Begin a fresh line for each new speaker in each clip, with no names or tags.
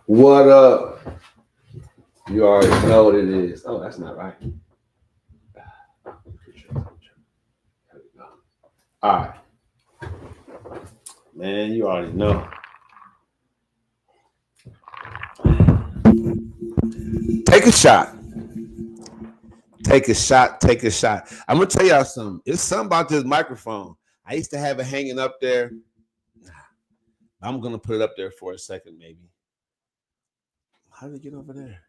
What up? You already know what it is. Oh, that's not right. All right. Man, you already know. Take a shot. Take a shot. Take a shot. I'm going to tell y'all something. It's something about this microphone. I used to have it hanging up there. I'm going to put it up there for a second, maybe. How did it get over there?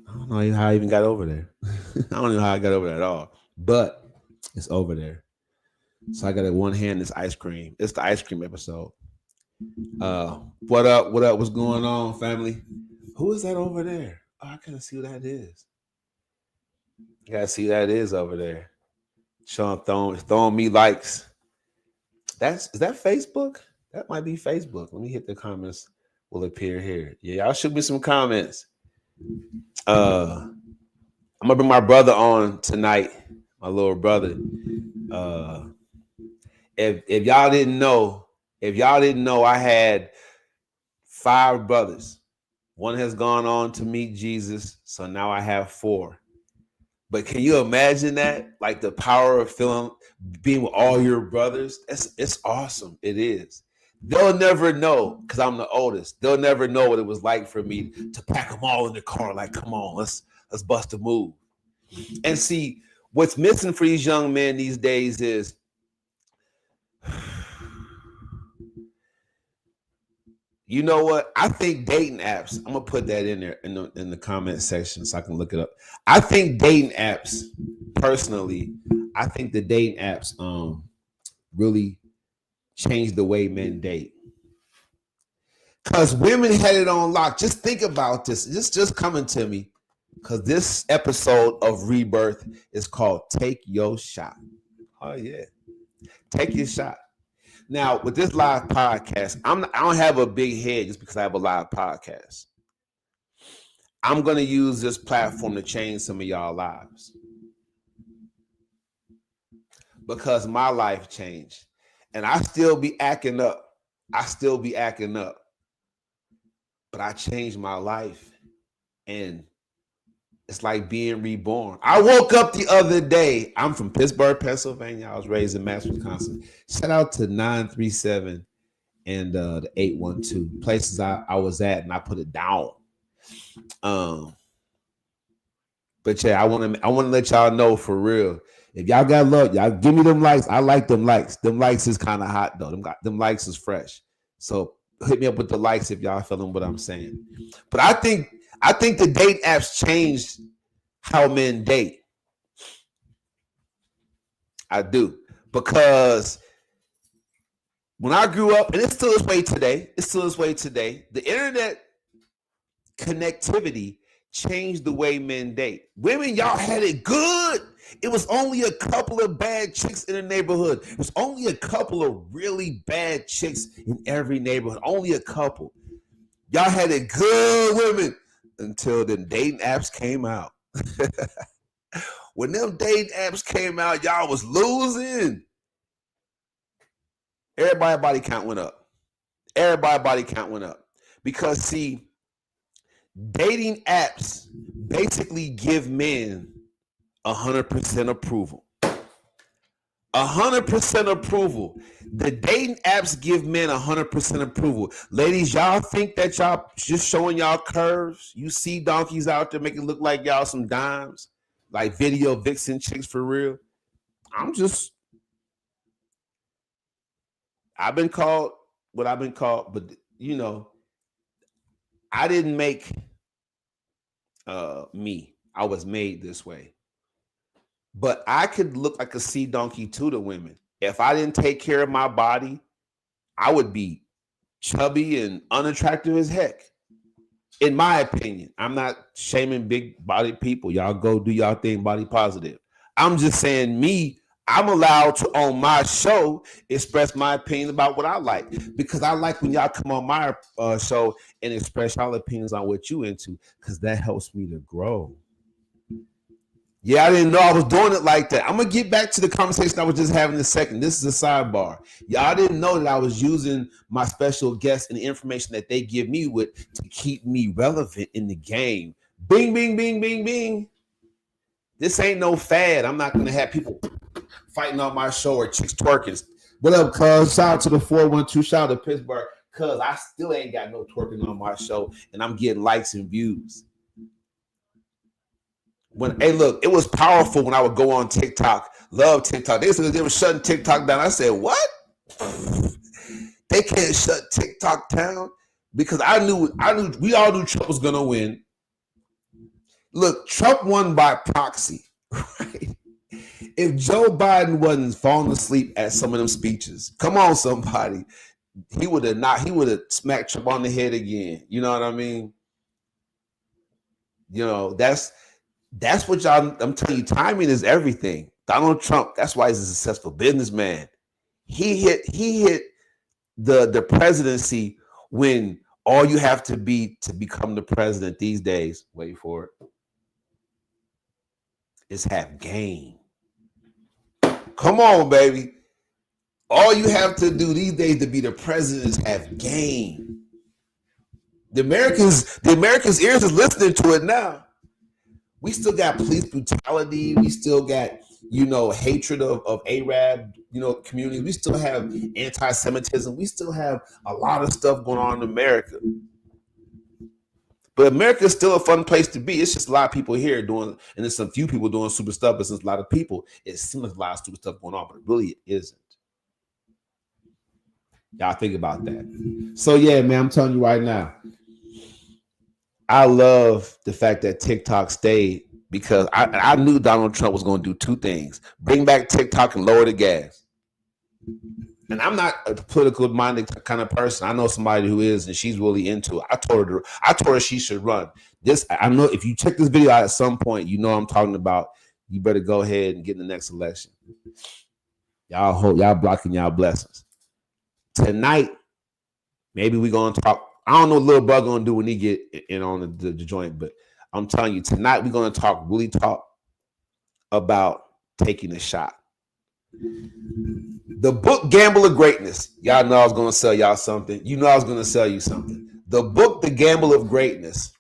I don't know how I even got over there. I don't know how I got over there at all. But it's over there. So I got it one hand, this ice cream. It's the ice cream episode. What up? What up? What's going on, family? Who is that over there? Oh, I gotta see who that is. You gotta see who that is over there. Sean throwing me likes. Is that Facebook? That might be Facebook. Let me hit the comments. Will appear here. Yeah, y'all shoot me some comments. I'm gonna bring my brother on tonight. My little brother. If y'all didn't know, I had 5 brothers. One has gone on to meet Jesus, so now I have 4. But can you imagine that? Like the power of being with all your brothers. It's awesome. It is. They'll never know, because I'm the oldest. They'll never know what it was like for me to pack them all in the car. Like, come on, let's bust a move. And see, what's missing for these young men these days is you know what? I think dating apps, I'm going to put that in there in the comment section so I can look it up. I think dating apps, personally, I think the dating apps really changed the way men date. Because women had it on lock. Just think about this. This just coming to me. Because this episode of Rebirth is called Take Your Shot. Oh, yeah. Take your shot. Now, with this live podcast, I don't have a big head just because I have a live podcast. I'm going to use this platform to change some of y'all lives. Because my life changed. And I still be acting up. But I changed my life. And it's like being reborn. I woke up the other day. I'm from Pittsburgh, Pennsylvania. I was raised in Madison, Wisconsin. Shout out to 937 and the 812 places I was at, and I put it down. But yeah, I want to let y'all know for real. If y'all got love, y'all give me them likes. I like them likes. Them likes is kind of hot though. Them likes is fresh. So hit me up with the likes if y'all feeling what I'm saying. But I think the date apps changed how men date. I do. Because when I grew up, and it's still this way today, the internet connectivity changed the way men date. Women, y'all had it good. It was only a couple of bad chicks in the neighborhood. It was only a couple of really bad chicks in every neighborhood. Only a couple. Y'all had it good, women. Until the dating apps came out. When them dating apps came out, y'all was losing. Everybody's body count went up. Because see, dating apps basically give men 100% approval. 100% approval. The dating apps give men 100% approval. Ladies, y'all think that y'all just showing y'all curves? You see donkeys out there making it look like y'all some dimes, like video vixen chicks for real. I've been called what I've been called, but you know, I didn't make me. I was made this way. But I could look like a sea donkey to the women. If I didn't take care of my body, I would be chubby and unattractive as heck. In my opinion, I'm not shaming big body people. Y'all go do y'all thing, body positive. I'm just saying I'm allowed to, on my show, express my opinion about what I like. Because I like when y'all come on my show and express y'all opinions on what you into. Because that helps me to grow. Yeah, I didn't know I was doing it like that. I'm gonna get back to the conversation I was just having in a second. This is a sidebar. Y'all didn't know that I was using my special guests and the information that they give me with to keep me relevant in the game. Bing, bing, bing, bing, bing. This ain't no fad. I'm not gonna have people fighting on my show or chicks twerking. What up, cuz? Shout out to the 412. Shout out to Pittsburgh. Cuz I still ain't got no twerking on my show, and I'm getting likes and views. Hey, look, it was powerful when I would go on TikTok. Love TikTok. They said they were shutting TikTok down. I said, what? They can't shut TikTok down because I knew we all knew Trump was gonna win. Look, Trump won by proxy, right? If Joe Biden wasn't falling asleep at some of them speeches, come on, somebody, he would have smacked Trump on the head again. You know what I mean? You know, that's what y'all, I'm telling you, timing is everything. Donald Trump, that's why he's a successful businessman. He hit the presidency when all you have to be to become the president these days, wait for it, is have game. Come on, baby. All you have to do these days to be the president is have game. The Americans' ears is listening to it now. We still got police brutality. We still got, hatred of Arab, community. We still have anti-Semitism. We still have a lot of stuff going on in America. But America is still a fun place to be. It's just a lot of people here doing, and there's some few people doing super stuff, but since a lot of people, it seems like a lot of stupid stuff going on, but really it isn't. Y'all think about that. So yeah, man, I'm telling you right now, I love the fact that TikTok stayed because I knew Donald Trump was going to do two things: bring back TikTok and lower the gas. And I'm not a political minded kind of person. I know somebody who is, and she's really into it. I told her she should run this. I know if you check this video out at some point, you know what I'm talking about. You better go ahead and get in the next election. Y'all hope y'all blocking y'all blessings. Tonight, maybe we're gonna talk. I don't know what Lil Bug gonna do when he get in on the joint, but I'm telling you, tonight we're gonna really talk about taking a shot. The book Gamble of Greatness. Y'all know I was gonna sell y'all something. You know I was gonna sell you something. The book, The Gamble of Greatness.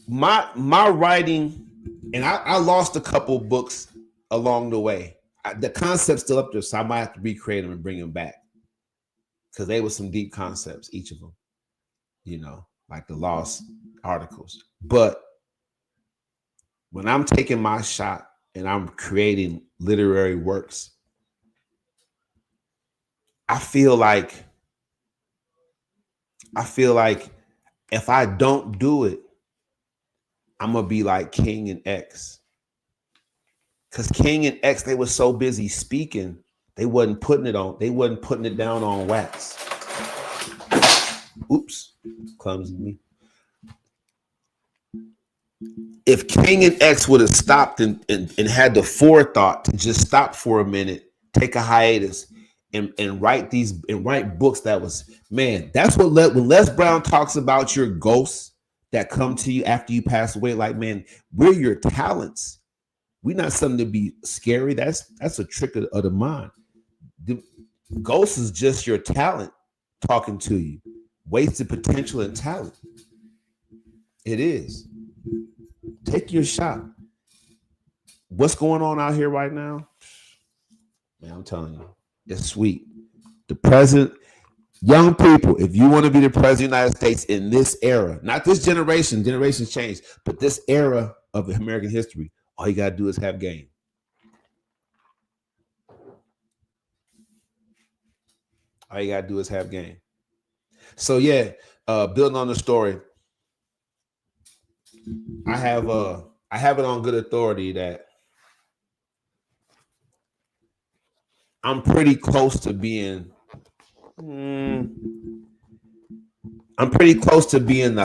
My writing, and I lost a couple books along the way. The concept's still up there, so I might have to recreate them and bring them back because they were some deep concepts, each of them, like the lost articles. But when I'm taking my shot and I'm creating literary works, I feel like if I don't do it, I'm gonna be like King and X. Because King and X, they were so busy speaking, they wasn't putting it down on wax. Oops, clumsy me. If King and X would have stopped and had the forethought to just stop for a minute, take a hiatus, and write books, that was, man, that's what when Les Brown talks about your ghosts that come to you after you pass away, like, man, we're your talents. We're not something to be scary. That's a trick of the mind. The ghost is just your talent talking to you. Wasted potential and talent. It is. Take your shot. What's going on out here right now? Man, I'm telling you, it's sweet. The president, young people, if you want to be the president of the United States in this era, not this generation, generations change, but this era of American history, all you got to do is have game. All you got to do is have game. So yeah, building on the story, I have it on good authority that I'm pretty close to being the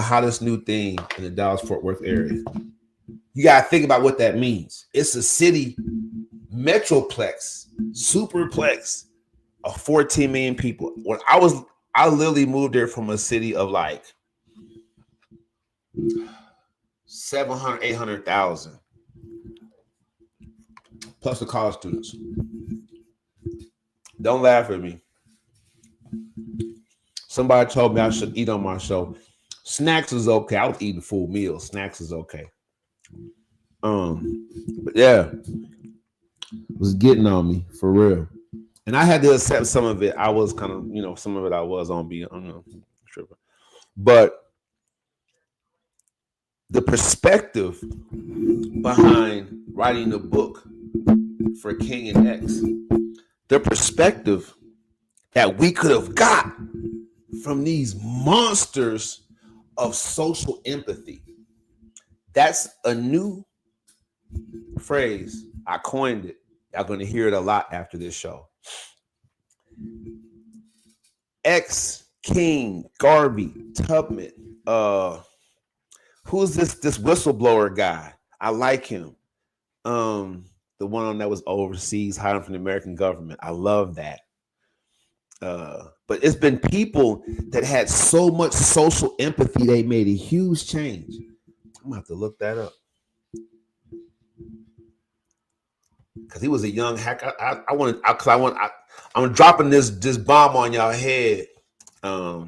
hottest new thing in the Dallas-Fort Worth area. You got to think about what that means. It's a city, metroplex, superplex of 14 million people. When I literally moved there from a city of like 700, 800,000 plus the college students. Don't laugh at me. Somebody told me I should eat on my show. Snacks is okay. I was eating full meals. Snacks is okay. But yeah, it was getting on me for real. And I had to accept some of it. I was kind of, some of it I was on being, tripping. But the perspective behind writing the book for King and X, the perspective that we could have got from these monsters of social empathy. That's a new phrase. I coined it. Y'all going to hear it a lot after this show. X, King, Garvey, Tubman, who's this whistleblower guy? I like him. The one that was overseas hiding from the American government. I love that. But it's been people that had so much social empathy, they made a huge change. I'm gonna have to look that up. Because he was a young hacker. I'm dropping this bomb on y'all head. I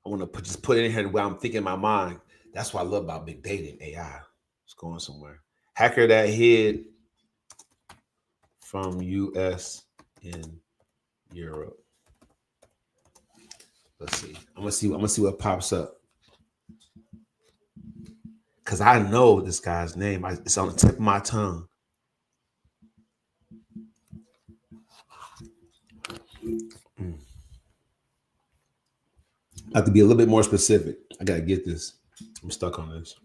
want to just put it in here where I'm thinking in my mind. That's what I love about big data and AI. It's going somewhere. Hacker that hid from US in Europe. Let's see. I'm gonna see what pops up. Because I know this guy's name. It's on the tip of my tongue. I have to be a little bit more specific. I got to get this. I'm stuck on this.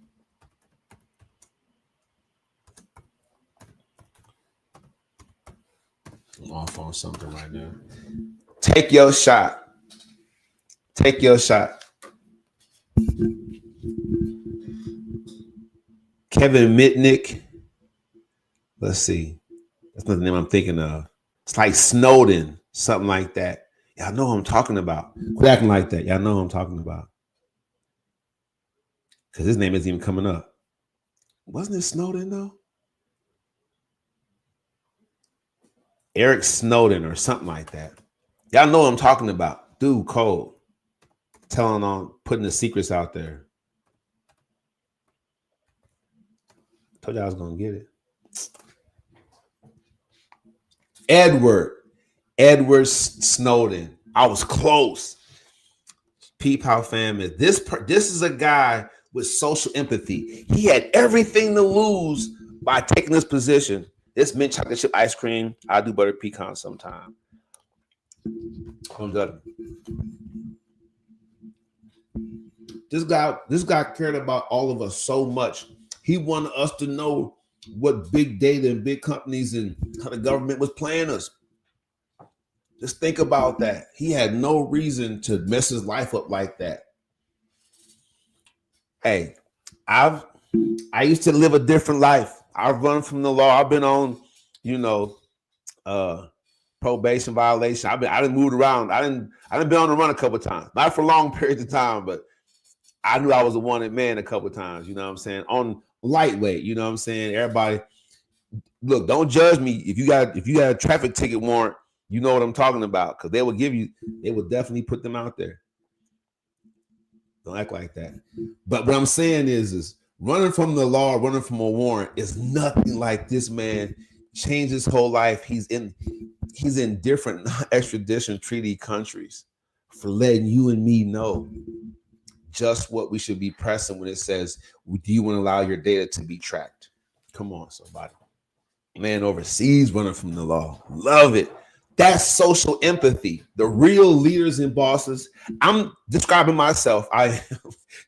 I'm off on something right now. Take your shot. Take your shot. Kevin Mitnick. Let's see. That's not the name I'm thinking of. It's like Snowden, something like that. Y'all know who I'm talking about. Quit acting like that. Y'all know who I'm talking about. Because his name isn't even coming up. Wasn't it Snowden, though? Eric Snowden or something like that. Y'all know what I'm talking about. Dude, cold. Telling on, putting the secrets out there. Told you I was going to get it. Edward Snowden. I was close. Peep how fam is. This is a guy with social empathy. He had everything to lose by taking this position. This mint chocolate chip ice cream. I do butter pecan sometime. I'm done. This guy cared about all of us so much. He wanted us to know what big data and big companies and how the government was playing us. Just think about that. He had no reason to mess his life up like that. Hey, I used to live a different life. I've run from the law. I've been on, probation violation. I done moved around. I done been on the run a couple of times. Not for long periods of time, but I knew I was a wanted man a couple of times. You know what I'm saying? On lightweight. You know what I'm saying? Everybody, look, don't judge me. If you got a traffic ticket warrant, you know what I'm talking about, because they will definitely put them out there. Don't act like that. But what I'm saying is running from the law, running from a warrant is nothing like this man changed his whole life. He's in different extradition treaty countries for letting you and me know just what we should be pressing when it says, do you want to allow your data to be tracked? Come on, somebody. Man overseas running from the law. Love it. That's social empathy. The real leaders and bosses. I'm describing myself.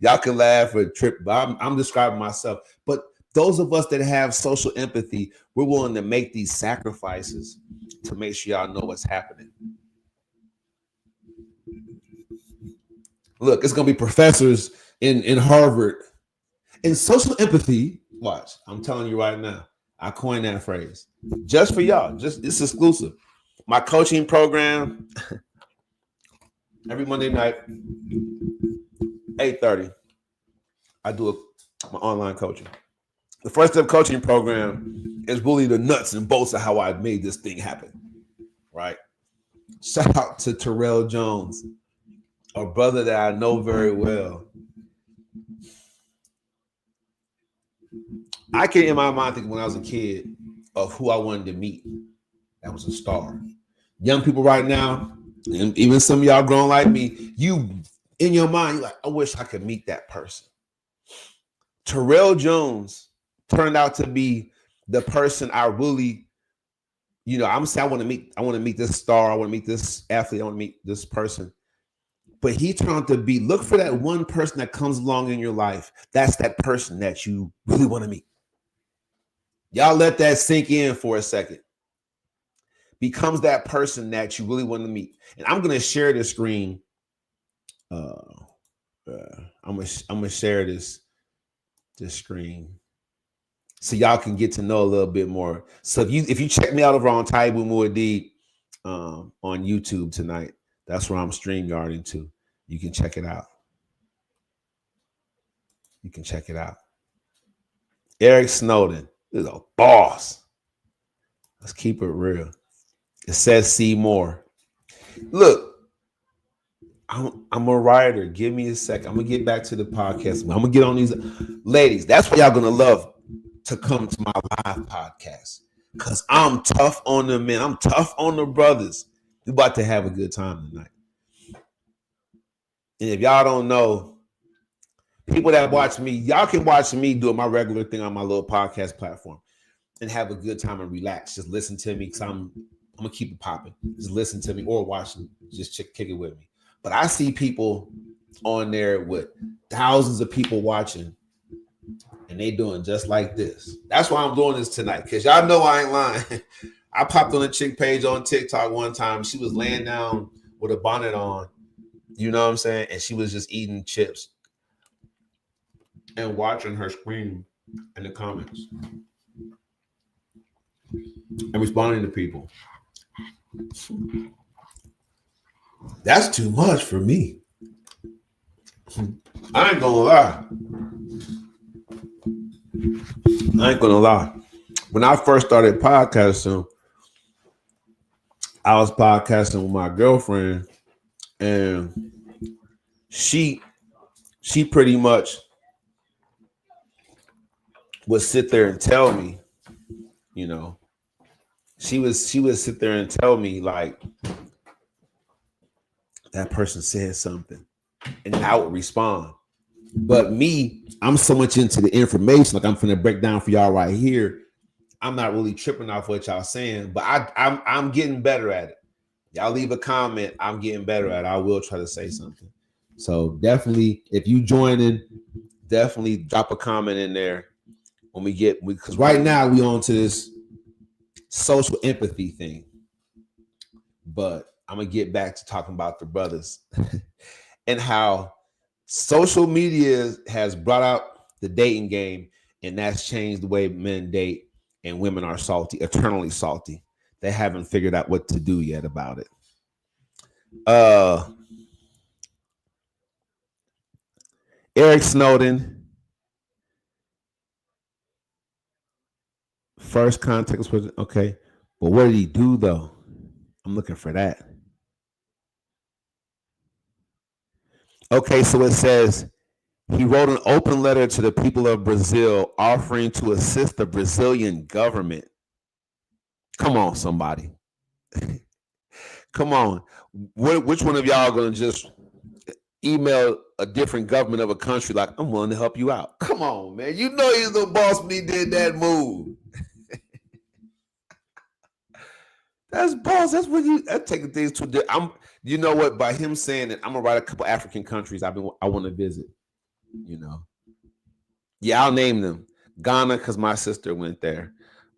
Y'all can laugh or trip, but I'm describing myself. But those of us that have social empathy, we're willing to make these sacrifices to make sure y'all know what's happening. Look, it's going to be professors in Harvard. In social empathy, watch, I'm telling you right now, I coined that phrase. Just for y'all. It's exclusive. My coaching program, every Monday night, 8:30, I do my online coaching. The first step coaching program is really the nuts and bolts of how I made this thing happen, right? Shout out to Terrell Jones, a brother that I know very well. I can, in my mind, think when I was a kid of who I wanted to meet. That was a star. Young people right now, and even some of y'all grown like me, you in your mind, you're like, I wish I could meet that person. Terrell Jones turned out to be the person I really, I'm saying I want to meet this star, I want to meet this athlete, I want to meet this person. But he turned out to be, look for that one person that comes along in your life. That's that person that you really want to meet. Y'all let that sink in for a second. Becomes that person that you really want to meet. And I'm going to share this screen. I'm gonna share this screen so y'all can get to know a little bit more. So if you check me out over on Taibu Muad'Dib on YouTube tonight, that's where I'm StreamYarding to. You can check it out. You can check it out. Eric Snowden is a boss. Let's keep it real. It says see more. Look, I'm a writer. Give me a second. I'm gonna get back to the podcast. I'm gonna get on these ladies. That's what y'all gonna love to come to my live podcast. Cause I'm tough on the men. I'm tough on the brothers. We're about to have a good time tonight. And if y'all don't know, people that watch me, y'all can watch me doing my regular thing on my little podcast platform and have a good time and relax. Just listen to me because I'm gonna keep it popping. Just listen to me or watch me. Just kick it with me. But I see people on there with thousands of people watching and they doing just like this. That's why I'm doing this tonight, because y'all know I ain't lying. I popped on a chick page on TikTok one time. She was laying down with a bonnet on, you know what I'm saying? And she was just eating chips and watching her screen in the comments and responding to people. That's too much for me. I ain't gonna lie. When I first started podcasting, I was podcasting with my girlfriend, and she pretty much would sit there and tell me, she would sit there and tell me like, that person said something, and I would respond. But me, I'm so much into the information, like I'm finna break down for y'all right here. I'm not really tripping off what y'all saying, but I'm getting better at it. Y'all leave a comment, I'm getting better at it. I will try to say something. So definitely, if you join in, definitely drop a comment in there when because right now we on to this social empathy thing. But I'm gonna get back to talking about the brothers and how social media has brought out the dating game, and that's changed the way men date, and women are salty, eternally salty. They haven't figured out what to do yet about it. Eric Snowden, first contact was okay, but what did he do though? I'm looking for that. Okay, so it says he wrote an open letter to the people of Brazil offering to assist the Brazilian government. Come on, somebody. Come on. Which one of y'all going to just email a different government of a country like, I'm willing to help you out? Come on, man. You know he's the boss when he did that move. That's boss. That's what that's taking things to. You know what? By him saying that, I'm gonna write a couple African countries I want to visit. Yeah, I'll name them. Ghana, because my sister went there.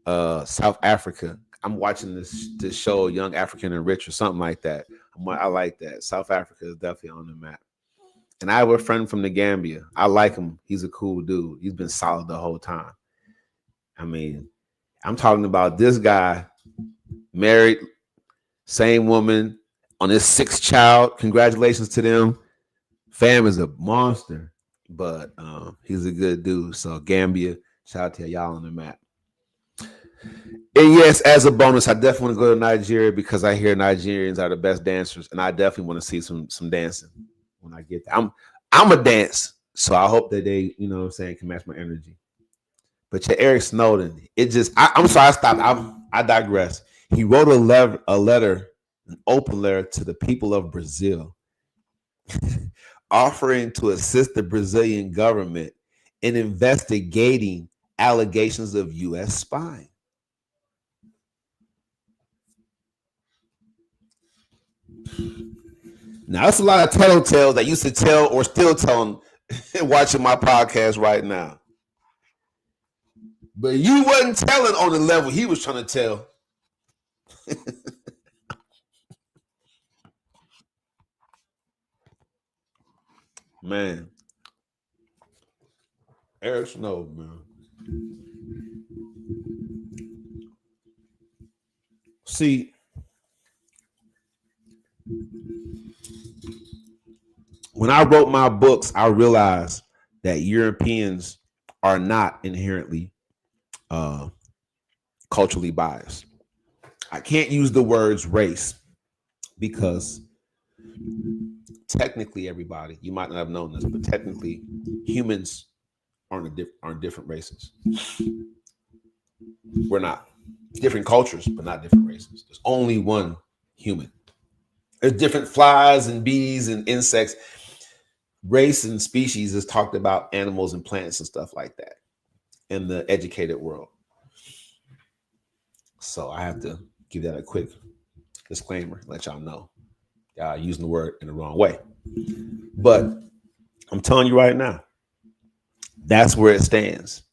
South Africa. I'm watching this show, Young African and Rich, or something like that. I like that. South Africa is definitely on the map. And I have a friend from the Gambia. I like him. He's a cool dude. He's been solid the whole time. I mean, I'm talking about this guy, married, same woman, on his sixth child. Congratulations to them. Fam is a monster, but he's a good dude. So Gambia, shout out to y'all on the map. And yes, as a bonus, I definitely want to go to Nigeria because I hear Nigerians are the best dancers, and I definitely want to see some dancing when I get there. I'm a dance, so I hope that they, you know what I'm saying, can match my energy. But yeah, Eric Snowden, it just I'm sorry, I stopped. I digress. He wrote a letter, an open letter to the people of Brazil, offering to assist the Brazilian government in investigating allegations of U.S. spying. Now, that's a lot of tattletales that used to tell or still telling watching my podcast right now. But you wasn't telling on the level he was trying to tell. Man. Eric Snow, man. See, when I wrote my books, I realized that Europeans are not inherently culturally biased. I can't use the words race because technically everybody, you might not have known this, but technically humans aren't different races. We're not. Different cultures, but not different races. There's only one human. There's different flies and bees and insects. Race and species is talked about animals and plants and stuff like that in the educated world. So I have to give that a quick disclaimer, let y'all know. Y'all using the word in the wrong way. But I'm telling you right now, that's where it stands.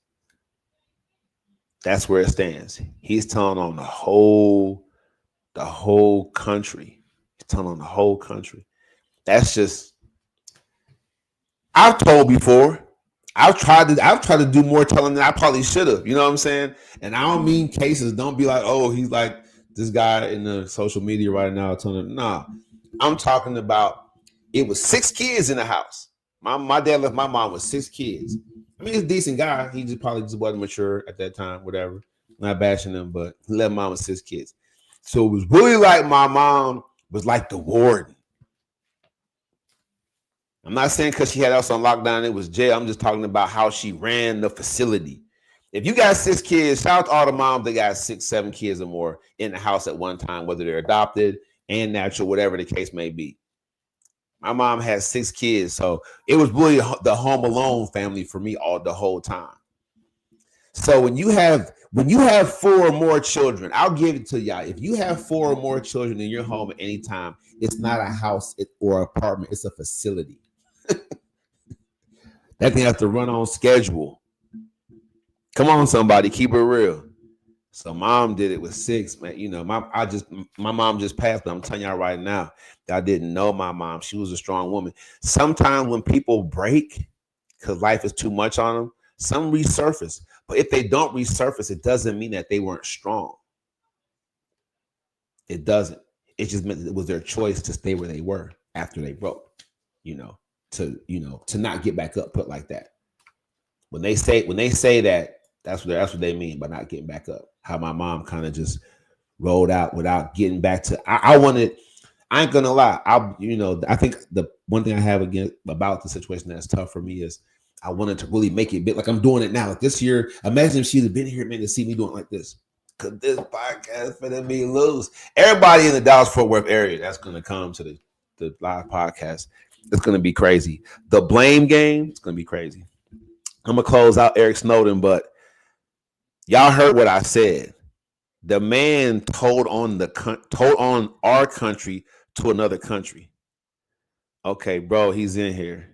That's where it stands. He's telling on the whole country. He's telling on the whole country. That's just, I've told before. I've tried to do more telling than I probably should have. You know what I'm saying? And I don't mean cases. Don't be like, oh, he's like this guy in the social media right now telling him. Nah, I'm talking about it was 6 kids in the house. My dad left my mom with 6 kids. I mean, he's a decent guy. He just probably just wasn't mature at that time, whatever. Not bashing him, but he left mom with 6 kids. So it was really like my mom was like the warden. I'm not saying because she had us on lockdown, it was jail. I'm just talking about how she ran the facility. If you got 6 kids, shout out to all the moms that got 6, 7 kids or more in the house at one time, whether they're adopted and natural, whatever the case may be. My mom had 6 kids, so it was really the Home Alone family for me the whole time. So when you have 4 or more children, I'll give it to y'all. If you have 4 or more children in your home at any time, it's not a house or apartment; it's a facility. That thing has to run on schedule. Come on, somebody, keep it real. So mom did it with 6, man. You know, my mom just passed, but I'm telling y'all right now, I didn't know my mom. She was a strong woman. Sometimes when people break because life is too much on them, some resurface. But if they don't resurface, it doesn't mean that they weren't strong. It doesn't. It just meant that it was their choice to stay where they were after they broke. To not get back up, put like that. When they say that, that's what they mean by not getting back up. How my mom kind of just rolled out without getting back to. I ain't gonna lie. I think the one thing I have about the situation that's tough for me is I wanted to really make it big, like I'm doing it now. Like this year, imagine if she'd have been here, man, to see me doing it like this. Cause this podcast finna be loose. Everybody in the Dallas-Fort Worth area that's gonna come to the live podcast. It's gonna be crazy. The blame game, it's gonna be crazy. I'm gonna close out Eric Snowden, but y'all heard what I said. The man told on our country to another country. Okay, bro, he's in here.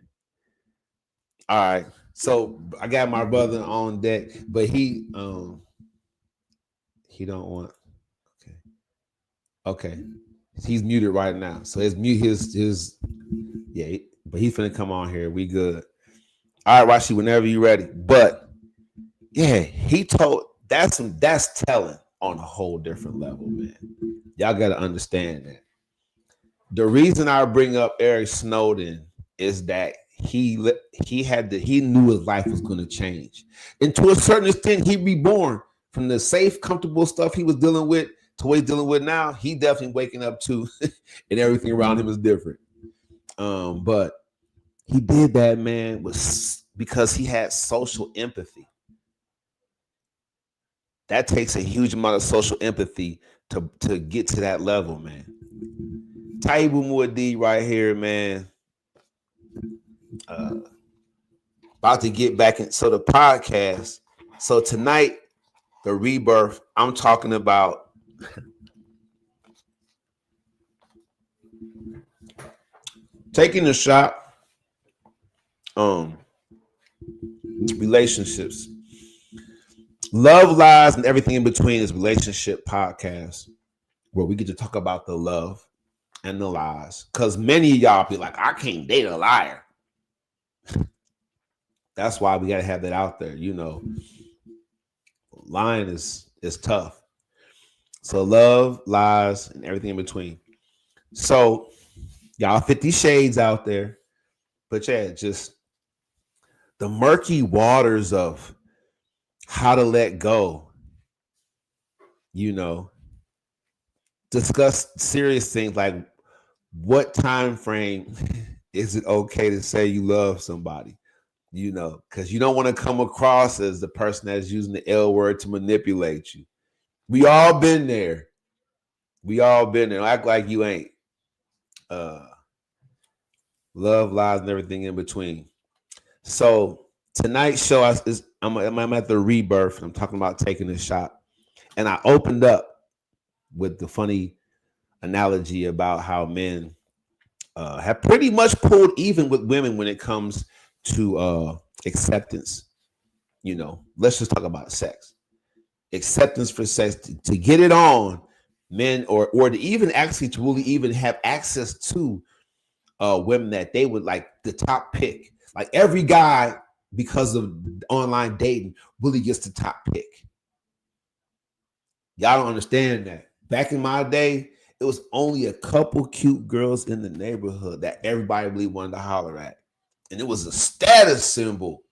All right, so I got my brother on deck, but he don't want. Okay, he's muted right now, so his but he's finna come on here. We good. All right, Rashi, whenever you're ready. But yeah, he told that's telling on a whole different level, man. Y'all got to understand that. The reason I bring up Eric Snowden is that he knew his life was going to change, and to a certain extent, he reborn from the safe, comfortable stuff he was dealing with to what he's dealing with now. He definitely waking up to, and everything around him is different. But he did that, man, was because he had social empathy. That takes a huge amount of social empathy to get to that level, man. Taibu Muad'Dib right here, man. About to get back into the podcast. So tonight, the rebirth, I'm talking about taking a shot on relationships. Love, Lies, and Everything in Between is relationship podcast where we get to talk about the love and the lies. Because many of y'all be like, I can't date a liar. That's why we got to have that out there. You know, lying is tough. So love, lies, and everything in between. So y'all 50 shades out there. But yeah, just the murky waters of how to let go. You know, discuss serious things like what time frame is it okay to say you love somebody? You know, because you don't want to come across as the person that's using the L word to manipulate you. We all been there. We all been there. Act like you ain't. Love, lies, and everything in between. So tonight's show is I'm at the rebirth. And I'm talking about taking a shot, and I opened up with the funny analogy about how men have pretty much pulled even with women when it comes to acceptance. You know, let's just talk about sex. Acceptance for sex to get it on, men or to even actually to really even have access to women that they would like the top pick. Like every guy, because of online dating, really gets the top pick. Y'all don't understand that. Back in my day, it was only a couple cute girls in the neighborhood that everybody really wanted to holler at. And it was a status symbol.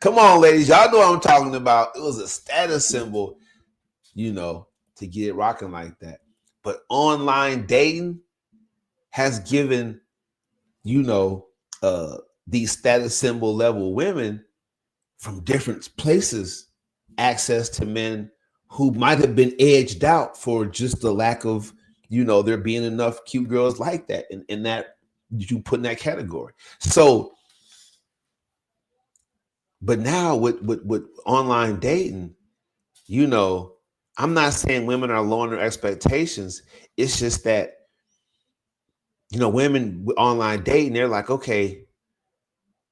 Come on, ladies. Y'all know what I'm talking about. It was a status symbol, you know, to get it rocking like that. But online dating has given, you know, these status symbol level women from different places access to men who might have been edged out for just the lack of, you know, there being enough cute girls like that. And that you put in that category. So, but now with online dating, you know, I'm not saying women are lowering their expectations. It's just that, you know, women with online dating, they're like, okay,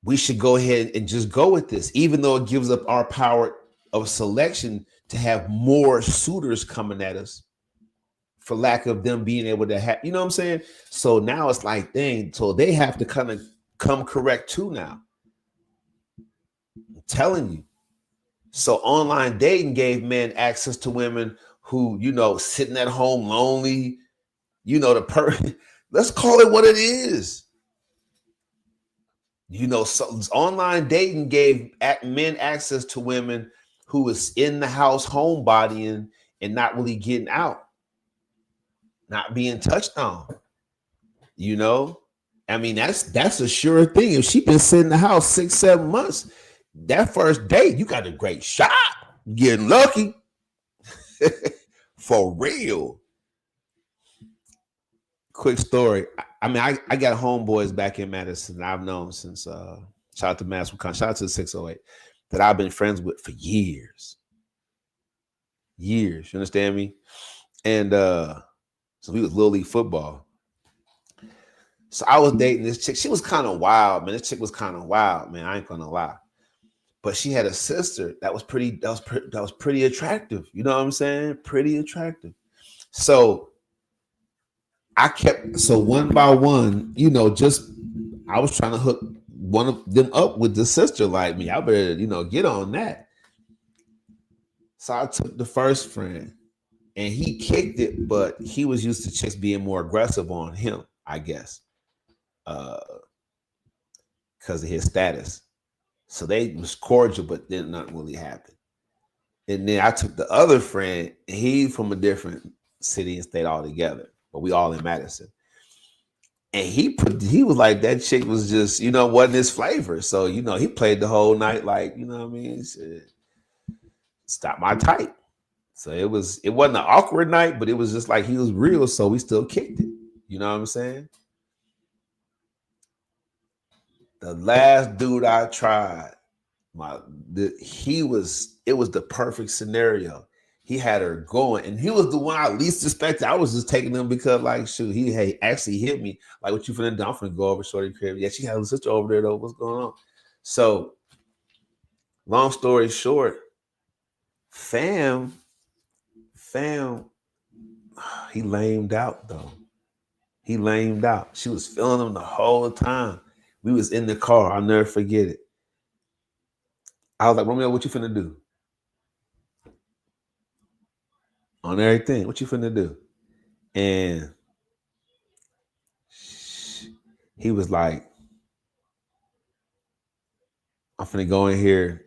we should go ahead and just go with this, even though it gives up our power of selection to have more suitors coming at us for lack of them being able to have, you know what I'm saying? So now it's like, dang, so they have to kind of come correct too now. I'm telling you. So online dating gave men access to women who, you know, sitting at home lonely, you know, let's call it what it is. You know, so online dating gave men access to women who was in the house homebodying and not really getting out, not being touched on. You know, I mean, that's a sure thing. If she been sitting in the house 6-7 months, that first date, you got a great shot. Getting lucky. For real. Quick story. I mean, I got homeboys back in Madison that I've known since shout out to Mass Shout out to the 608 that I've been friends with for years. Years. You understand me? And so we was Little League football. So I was dating this chick. She was kind of wild, man. This chick was kind of wild, man. I ain't gonna lie. But she had a sister that was pretty attractive. You know what I'm saying? Pretty attractive. So one by one, you know, just I was trying to hook one of them up with the sister like me. I better, you know, get on that. So I took the first friend and he kicked it, but he was used to chicks being more aggressive on him. I guess, because of his status. So they was cordial, but then nothing really happened. And then I took the other friend, and he from a different city and state altogether, but we all in Madison. And he was like, that chick was just, wasn't his flavor. So, he played the whole night like, what I mean? He said, stop my type. So it wasn't an awkward night, but it was just like he was real, so we still kicked it. You know what I'm saying? The last dude I tried, it was the perfect scenario. He had her going, and he was the one I least suspected. I was just taking him because, like, shoot, he actually hit me. Like, what you finna do? I'm finna go over shorty crib. Yeah, she had a sister over there though. What's going on? So, long story short, fam, he lamed out though. He lamed out. She was feeling him the whole time. We was in the car. I'll never forget it. I was like, Romeo, what you finna do? On everything. What you finna do? And he was like, I'm finna go in here,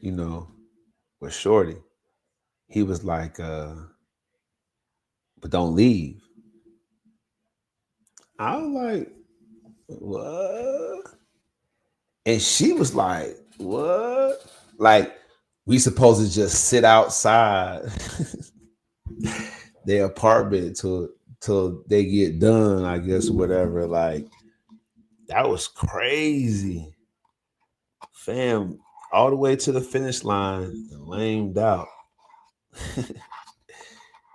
with shorty. He was like, but don't leave. I was like, what? And she was like, what? Like, we supposed to just sit outside their apartment till they get done, I guess, whatever. Like, that was crazy. Fam, all the way to the finish line and lamed out.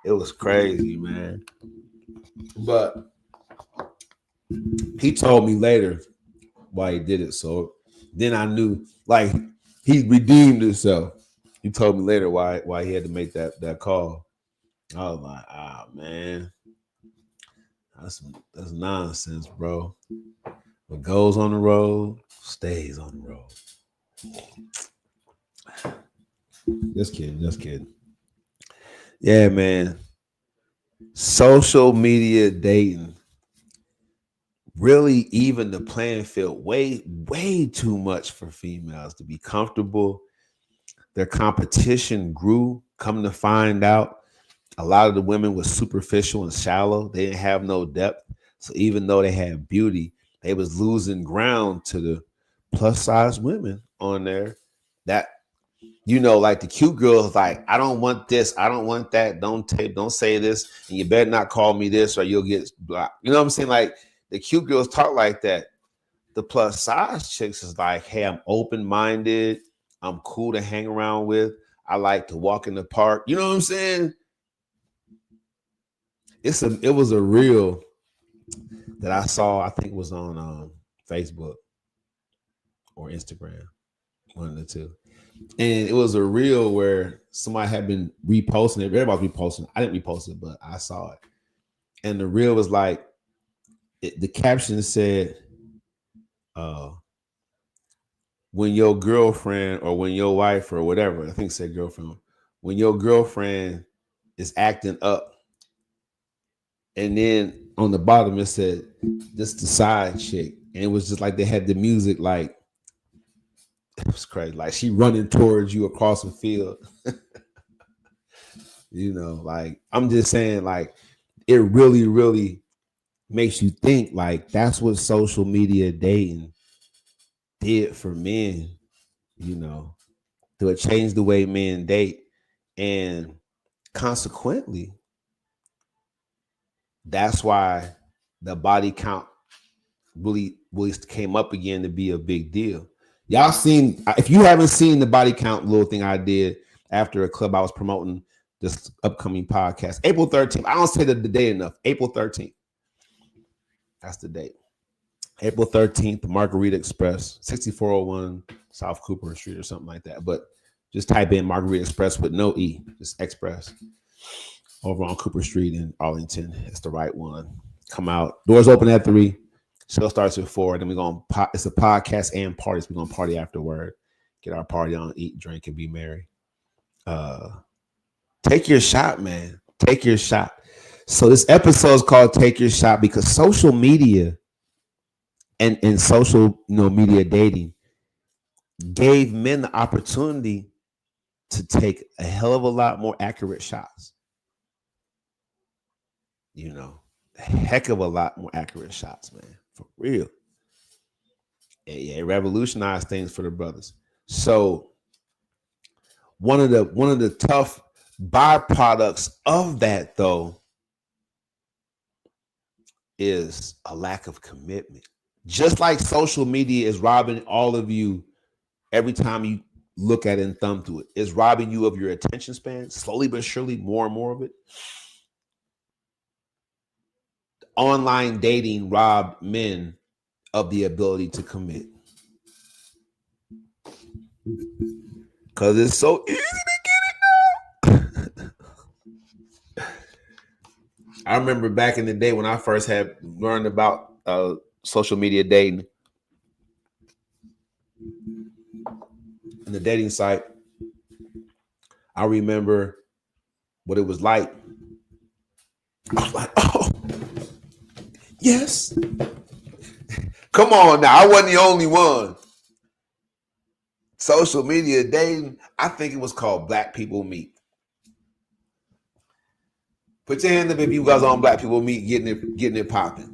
It was crazy, man. But he told me later why he did it. So then I knew, like, he redeemed himself. He told me later why he had to make that call. I was like, man, that's nonsense, bro. What goes on the road stays on the road. Just kidding. Yeah, man. Social media dating really even the playing field way too much for females to be comfortable. Their competition grew. Come to find out, a lot of the women were superficial and shallow. They didn't have no depth. So even though they had beauty, they was losing ground to the plus size women on there. That, like the cute girls, like, I don't want this, I don't want that, don't say this, and you better not call me this or you'll get blocked. You know what I'm saying? Like, the cute girls talk like that. The plus size chicks is like, hey, I'm open-minded, I'm cool to hang around with, I like to walk in the park. You know what I'm saying? It was a reel that I saw, I think it was on Facebook or Instagram, one of the two. And it was a reel where somebody had been reposting it. Everybody was reposting it. I didn't repost it, but I saw it. And the reel was like, the caption said, when your girlfriend or when your wife or whatever, I think it said girlfriend, when your girlfriend is acting up. And then on the bottom, it said, this the side chick. And it was just like they had the music, like, it was crazy. Like, she running towards you across the field. Like, I'm just saying, like, it really, really makes you think, like, that's what social media dating did for men, to change the way men date. And consequently, that's why the body count really came up again to be a big deal. Y'all seen, if you haven't seen the body count little thing I did after a club I was promoting this upcoming podcast, April 13th. I don't say the day enough. April 13th. That's the date. April 13th, the Margarita Express, 6401 South Cooper Street or something like that. But just type in Margarita Express with no E, just Express, over on Cooper Street in Arlington. It's the right one. Come out. Doors open at 3. Show starts at 4. Then we're going to, it's a podcast and parties. We're going to party afterward. Get our party on, eat, drink, and be merry. Take your shot, man. Take your shot. So this episode is called Take Your Shot because social media and social, media dating gave men the opportunity to take a hell of a lot more accurate shots. A heck of a lot more accurate shots, man, for real. It revolutionized things for the brothers. So one of the tough byproducts of that, though, is a lack of commitment. Just like social media is robbing all of you every time you look at it and thumb through it, it's robbing you of your attention span, slowly but surely, more and more of it. Online dating robbed men of the ability to commit. Because it's so easy to get it now. I remember back in the day when I first had learned about social media dating and the dating site. I remember what it was like. I was like, oh, yes. Come on now. I wasn't the only one. Social media dating, I think it was called Black People Meet. Put your hand up if you guys on Black People Meet getting it popping.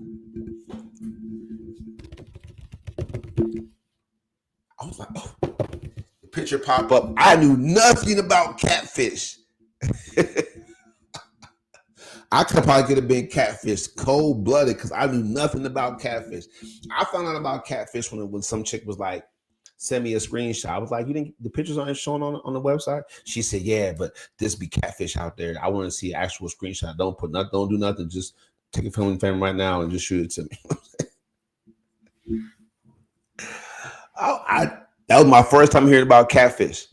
I was like, oh, the picture pop up. I knew nothing about catfish. I could have been catfish cold-blooded because I knew nothing about catfish. I found out about catfish when some chick was like, send me a screenshot. I was like, the pictures aren't shown on the website? She said, yeah, but this be catfish out there. I want to see an actual screenshot. Don't do nothing. Just take a film right now and just shoot it to me. That was my first time hearing about catfish.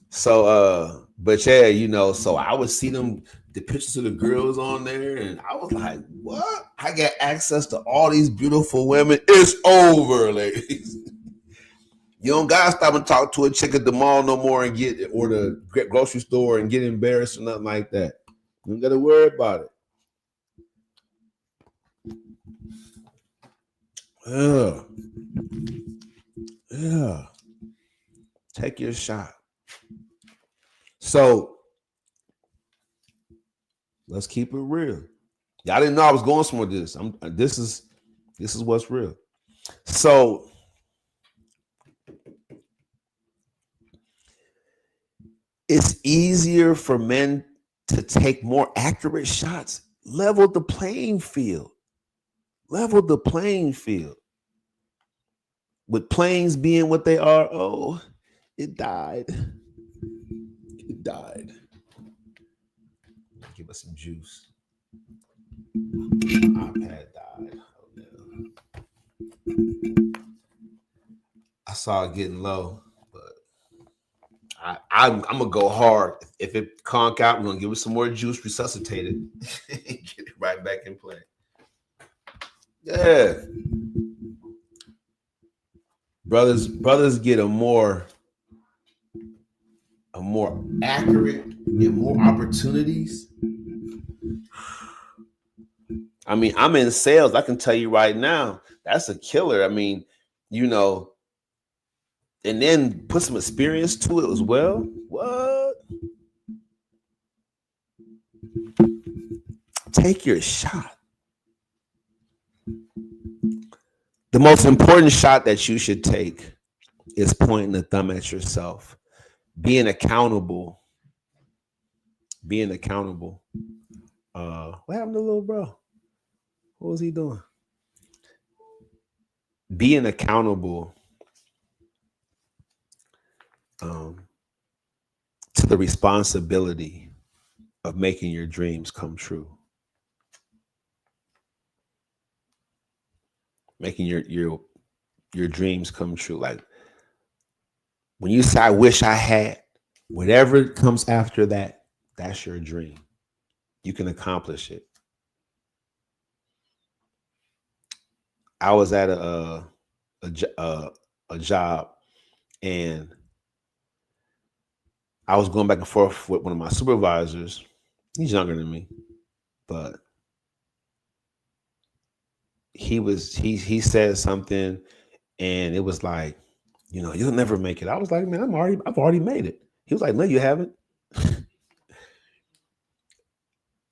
So, but yeah, so I would see the pictures of the girls on there, and I was like, what? I got access to all these beautiful women. It's over, ladies. You don't gotta stop and talk to a chick at the mall no more or the grocery store and get embarrassed or nothing like that. You don't gotta worry about it. Yeah. Take your shot. So let's keep it real. Y'all didn't know I was going somewhere with this. This is what's real. So it's easier for men to take more accurate shots. Level the playing field. With planes being what they are, oh, it died. Give us some juice. iPad died. Oh, no. I saw it getting low, but I'm gonna go hard. If it conk out, we're gonna give it some more juice, resuscitate it, get it right back in play. Yeah, brothers get a more accurate and more opportunities. I mean, I'm in sales. I can tell you right now, that's a killer. I mean, and then put some experience to it as well. What? Take your shot. The most important shot that you should take is pointing the thumb at yourself. Being accountable. What happened to little bro? What was he doing? Being accountable to the responsibility of making your dreams come true. Making your dreams come true. Like when you say, I wish I had, whatever comes after that, that's your dream. You can accomplish it. I was at a job, and I was going back and forth with one of my supervisors. He's younger than me, but he said something, and it was like, you'll never make it. I was like, man, I've already made it. He was like, no, you haven't.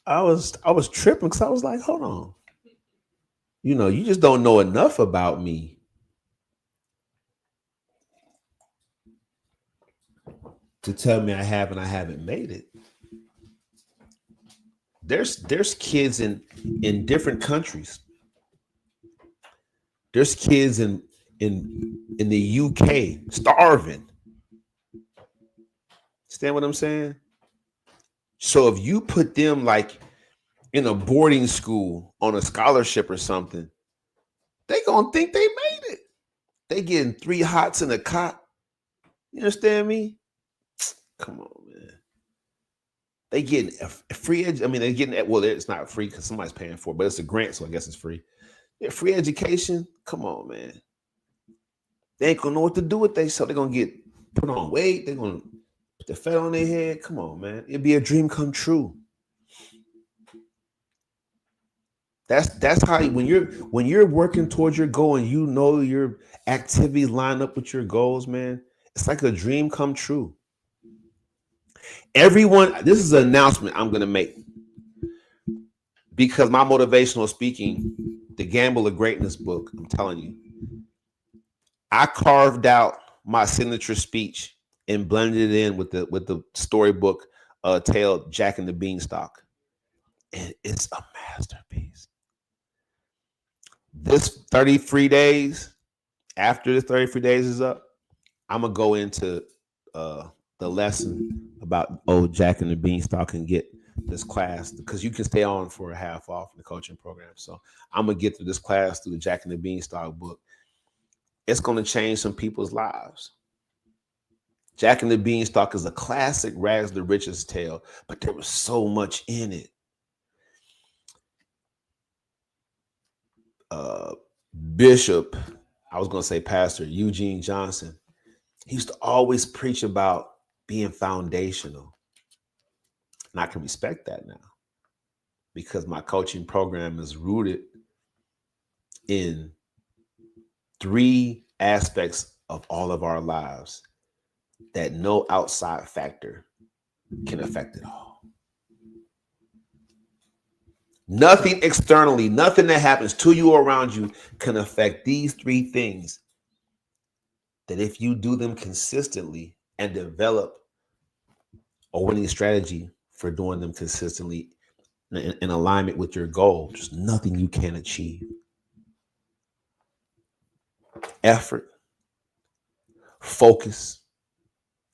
I was tripping because I was like, hold on. You just don't know enough about me to tell me I haven't made it. There's kids in different countries. There's kids in the UK starving. Understand what I'm saying? So if you put them like in a boarding school on a scholarship or something, they gonna think they made it. They getting 3 hots in a cot. You understand me? Come on, man. They getting a free I mean, they're getting, well, it's not free because somebody's paying for it, but it's a grant, so I guess it's free. Yeah, free education. Come on, man. They ain't gonna know what to do with themselves. They're gonna get put on weight. They're gonna put the fat on their head. Come on, man. It'd be a dream come true. That's how when you're working towards your goal and your activities line up with your goals, man. It's like a dream come true. Everyone, this is an announcement I'm gonna make because my motivational speaking, the Gamble of Greatness book, I'm telling you, I carved out my signature speech and blended it in with the storybook tale Jack and the Beanstalk, and it's a masterpiece. This 33 days, after the 33 days is up, I'm gonna go into the lesson about Jack and the Beanstalk and get this class because you can stay on for a half off in the coaching program. So I'm gonna get through this class through the Jack and the Beanstalk book. It's gonna change some people's lives. Jack and the Beanstalk is a classic rags to riches tale, but there was so much in it. Bishop, I was gonna say Pastor Eugene Johnson, he used to always preach about being foundational. And I can respect that now because my coaching program is rooted in 3 aspects of all of our lives that no outside factor can affect it all. Nothing externally, nothing that happens to you or around you can affect these 3 things that if you do them consistently and develop a winning strategy for doing them consistently in alignment with your goal, there's nothing you can't achieve. Effort, focus,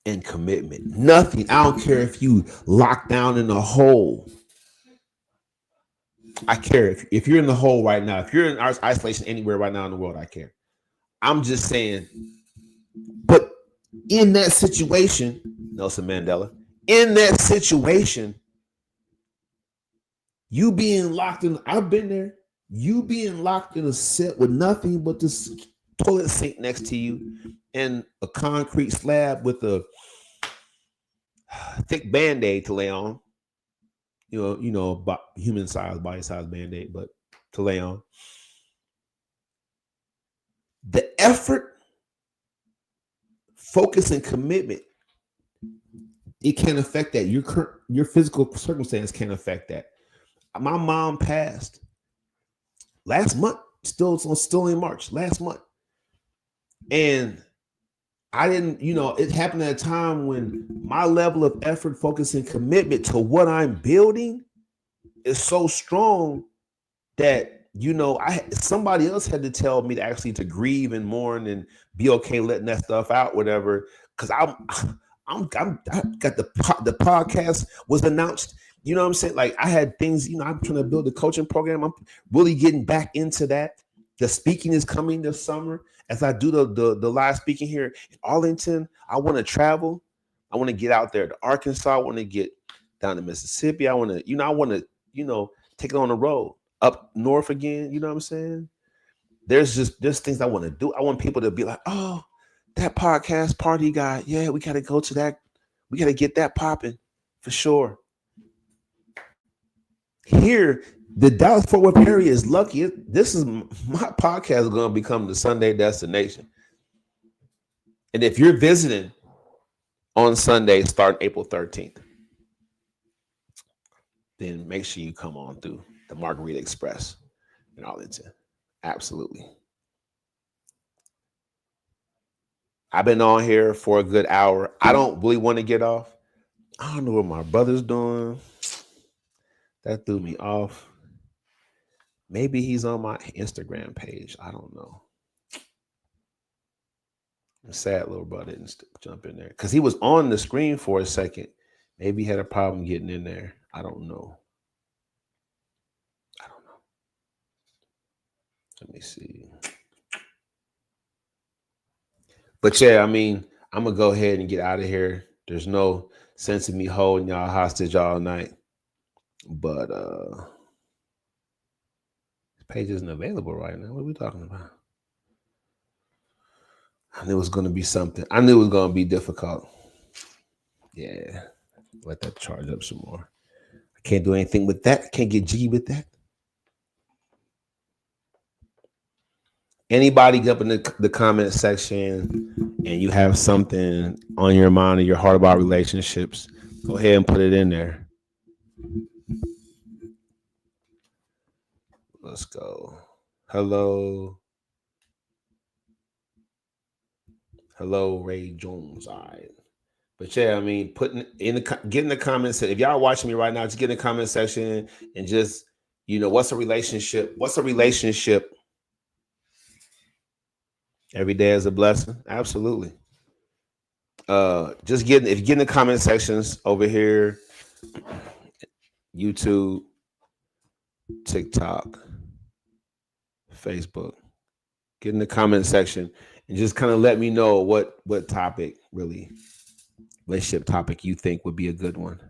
and commitment. Nothing. I don't care if you lock down in a hole. I care if you're in the hole right now, if you're in isolation anywhere right now in the world, I care. I'm just saying, but in that situation, Nelson Mandela, in that situation, you being locked in, I've been there, you being locked in a set with nothing but this toilet sink next to you and a concrete slab with a thick Band-Aid to lay on. Human size, body size Band-Aid, but to lay on. The effort, focus, and commitment, it can't affect that. Your physical circumstance can't affect that. My mom passed last month, still in March, last month. And I didn't, it happened at a time when my level of effort, focus, and commitment to what I'm building is so strong that, somebody else had to tell me to grieve and mourn and be okay letting that stuff out, whatever. Because I got the podcast was announced. You know what I'm saying? Like I had things, I'm trying to build a coaching program. I'm really getting back into that. The speaking is coming this summer. As I do the live speaking here in Arlington, I want to travel. I want to get out there to Arkansas. I want to get down to Mississippi. I want to, take it on the road up north again. You know what I'm saying? There's things I want to do. I want people to be like, oh, that podcast party guy. Yeah, we got to go to that. We got to get that popping for sure. Here, The Dallas Fort Worth area is lucky. This is my podcast is going to become the Sunday destination. And if you're visiting on Sunday, starting April 13th, then make sure you come on through the Margarita Express in Arlington. Absolutely. I've been on here for a good hour. I don't really want to get off. I don't know what my brother's doing. That threw me off. Maybe he's on my Instagram page. I don't know. I'm sad little brother didn't jump in there because he was on the screen for a second. Maybe he had a problem getting in there. I don't know. Let me see. But yeah, I mean, I'm going to go ahead and get out of here. There's no sense of me holding y'all hostage all night. But this page isn't available right now. What are we talking about? I knew it was going to be something. I knew it was going to be difficult. Yeah. Let that charge up some more. I can't do anything with that. I can't get jiggy with that. Anybody up in the comment section and you have something on your mind or your heart about relationships, go ahead and put it in there. Let's go. Hello, Ray Jones. All right. But yeah, I mean, get in the comments. If y'all watching me right now, just get in the comment section and just, what's a relationship? What's a relationship? Every day is a blessing. Absolutely. If you get in the comment sections over here, YouTube, TikTok, Facebook, get in the comment section and just kind of let me know what topic, really, relationship topic you think would be a good one.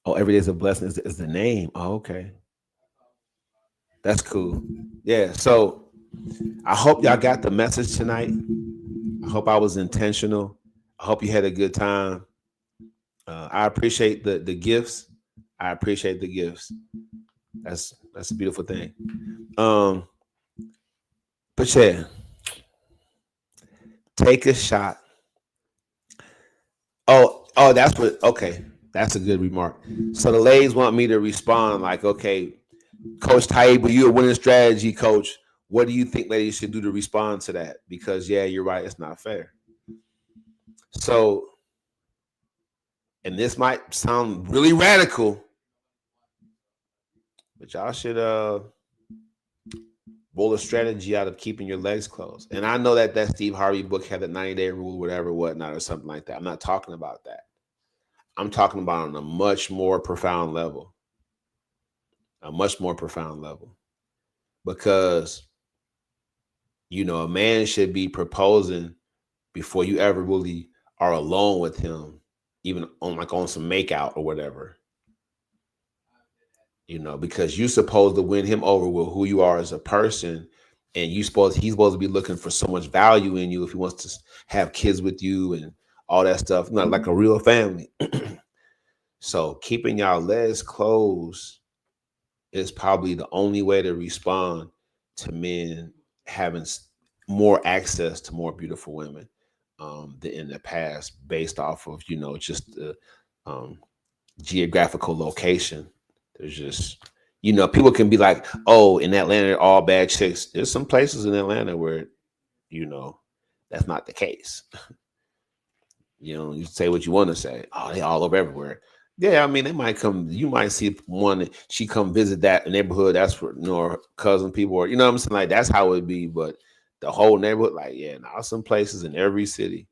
Oh, every day is a blessing is the name. Oh, okay. That's cool. Yeah. So I hope y'all got the message tonight. I hope I was intentional. I hope you had a good time. I appreciate the gifts. I appreciate the gifts. That's a beautiful thing. But yeah, take a shot. Oh, that's what. Okay, that's a good remark. So the ladies want me to respond like, okay, Coach Taib, you're a winning strategy coach. What do you think ladies should do to respond to that? Because yeah, you're right. It's not fair. So, and this might sound really radical, but y'all should roll a strategy out of keeping your legs closed. And I know that Steve Harvey book had the 90-day rule, whatever, whatnot, or something like that. I'm not talking about that. I'm talking about on a much more profound level. A much more profound level. Because, a man should be proposing before you ever really are alone with him, even on some makeout or whatever. Because you're supposed to win him over with who you are as a person. And he's supposed to be looking for so much value in you if he wants to have kids with you and all that stuff, not like a real family. So keeping y'all legs closed is probably the only way to respond to men having more access to more beautiful women than in the past, based off of just the geographical location. There's just people can be like, oh, in Atlanta all bad chicks. There's some places in Atlanta where that's not the case. You say what you want to say. Oh, they all over everywhere. Yeah, I mean, they might come. You might see one. She come visit that neighborhood. That's for her cousin people, or what I'm saying. Like that's how it be. But the whole neighborhood, like now some places in every city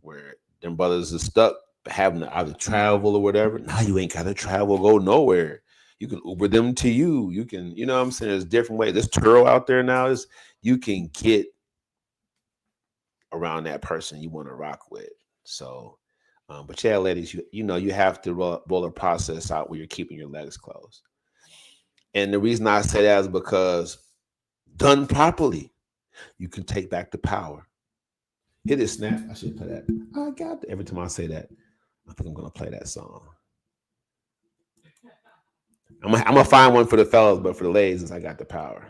where them brothers are stuck having to either travel or whatever. Now you ain't got to travel, go nowhere. You can Uber them to you. You can, what I'm saying. There's different ways. This Turo out there now is you can get around that person you want to rock with. So. But yeah, ladies, you have to roll a process out where you're keeping your legs closed. And the reason I say that is because done properly, you can take back the power. Hit it, snap. I should play that. I got it. Every time I say that, I think I'm going to play that song. gonna find one for the fellas, but for the ladies, since I got the power,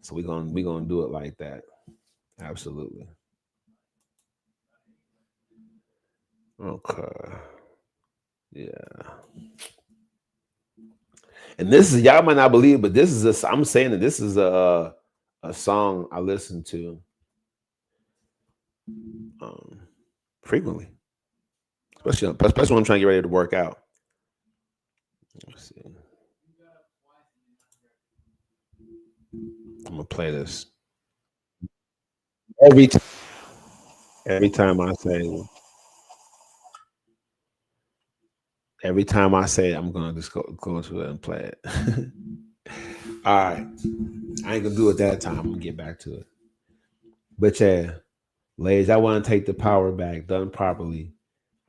so we gonna do it like that. Absolutely. Okay. Yeah. And this is, y'all might not believe, but this is I'm saying that this is a song I listen to um, frequently, especially when I'm trying to get ready to work out. Let's see. I'm gonna play this every time. Every time I say, every time I say it, I'm gonna just go to it and play it. All right, I ain't gonna do it that time. I'm gonna get back to it. But yeah, ladies, I want to take the power back, done properly,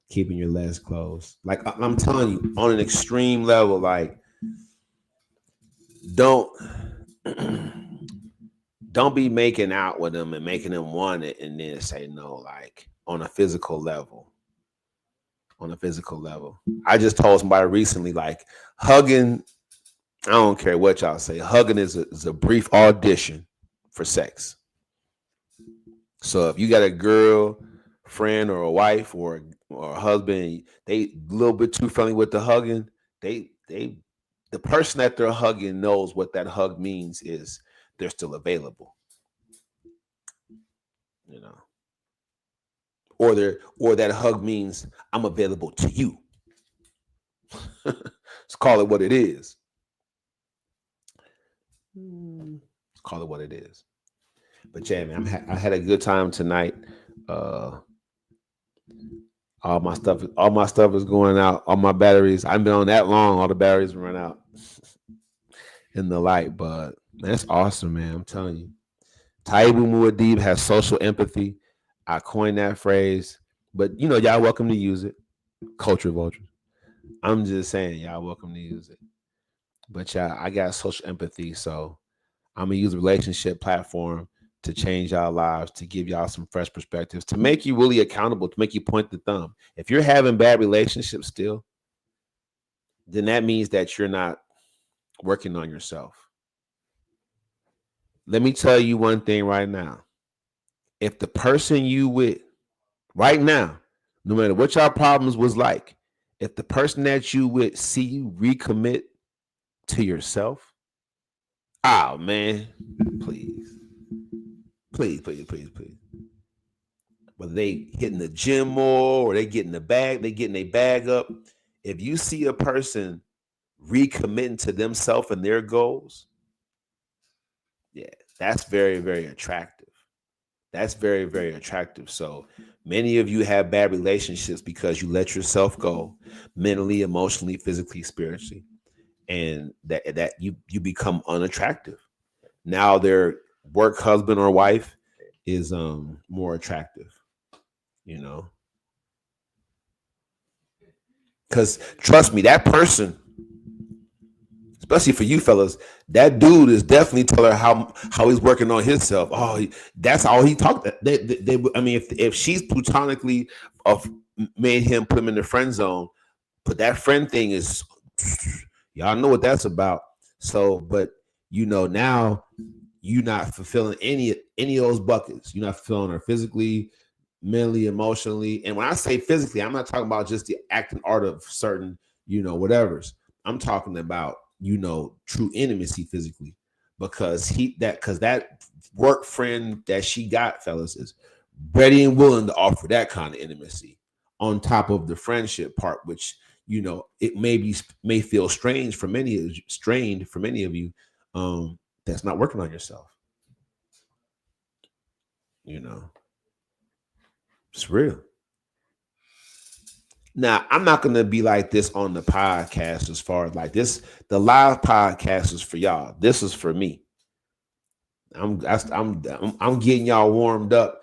keeping your legs closed. Like I'm telling you, on an extreme level, like don't don't be making out with them and making them want it and then say no, like on a physical level. On a physical level. I just told somebody recently, like hugging, I don't care what y'all say, hugging is a brief audition for sex. So if you got a girl friend or a wife or a husband, they a little bit too friendly with the hugging, they the person that they're hugging knows what that hug means is they're still available, you know. Or that hug means I'm available to you. Let's call it what it is. Let's call it what it is. But yeah, man, I had a good time tonight. All my stuff is going out. All my batteries. I've been on that long. All the batteries run out in the light. But that's awesome, man. I'm telling you. Taibu Muad'Dib has social empathy. I coined that phrase. But you know, y'all welcome to use it. Culture vultures. I'm just saying, y'all welcome to use it. But yeah, I got social empathy, so I'm gonna use a relationship platform to change y'all lives, to give y'all some fresh perspectives, to make you really accountable, to make you point the thumb. If you're having bad relationships still, then that means that you're not working on yourself. Let me tell you one thing right now. If the person you with right now, no matter what y'all problems was like, if the person that you with see you recommit to yourself, oh man, please, please, please, please, please. Whether they hitting the gym more or they getting the bag, they getting a bag up. If you see a person recommitting to themselves and their goals, yeah, that's very, very attractive. That's very, very attractive. So many of you have bad relationships because you let yourself go mentally, emotionally, physically, spiritually, and that you become unattractive. Now their work husband or wife is more attractive, you know. Because trust me, that person, especially for you fellas, that dude is definitely telling her how he's working on himself. Oh, that's all he talked. I mean, if she's platonically of made him put him in the friend zone, but that friend thing is, y'all know what that's about. So, but you know now you're not fulfilling any of those buckets. You're not fulfilling her physically, mentally, emotionally. And when I say physically, I'm not talking about just the acting art of certain, whatever's. I'm talking about, true intimacy physically. Because that work friend that she got, fellas, is ready and willing to offer that kind of intimacy on top of the friendship part, which, it may feel strange for many of you, strained for many of you, that's not working on yourself. It's real. Now, I'm not gonna be like this on the podcast as far as like this. The live podcast is for y'all. This is for me. I'm getting y'all warmed up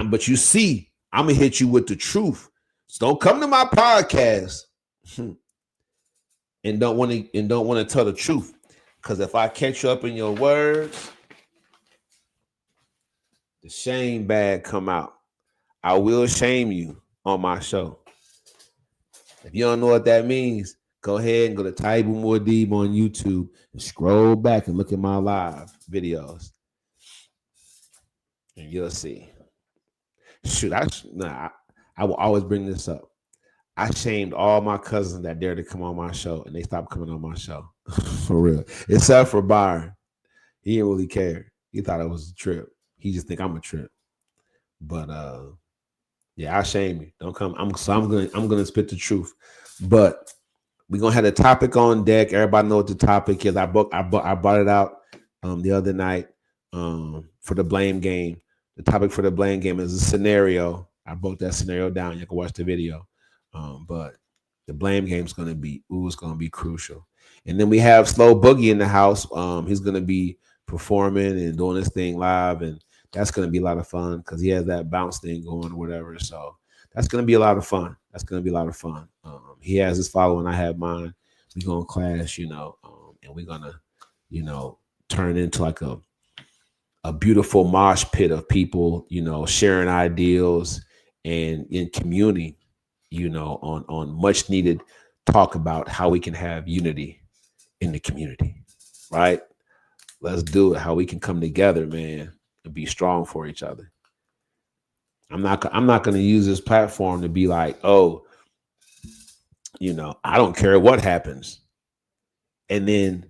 but you see, I'm gonna hit you with the truth. So don't come to my podcast and don't want to tell the truth. Because if I catch you up in your words, the shame bag come out. I will shame you on my show. If you don't know what that means, Go ahead and go to Taibu Muad'Dib on YouTube and scroll back and look at my live videos, and you'll see. Shoot, I will always bring this up. I shamed all my cousins that dared to come on my show, and they stopped coming on my show. For real. Except for Byron. He didn't really care. He thought it was a trip. He just think I'm a trip. But yeah, I shame you. Don't come. I'm gonna spit the truth. But we're gonna have a topic on deck. Everybody know what the topic is. I brought it out the other night for the blame game. The topic for the blame game is a scenario. I broke that scenario down. You can watch the video. But the blame game is gonna be crucial. And then we have Slow Boogie in the house. He's gonna be performing and doing this thing live, and that's gonna be a lot of fun because he has that bounce thing going or whatever. So that's gonna be a lot of fun. He has his following, I have mine. We're gonna clash, and we're gonna, turn into like a beautiful mosh pit of people, sharing ideals and in community, on much needed talk about how we can have unity in the community, right? Let's do it. How we can come together, man, and be strong for each other. I'm not going to use this platform to be like, oh, I don't care what happens. And then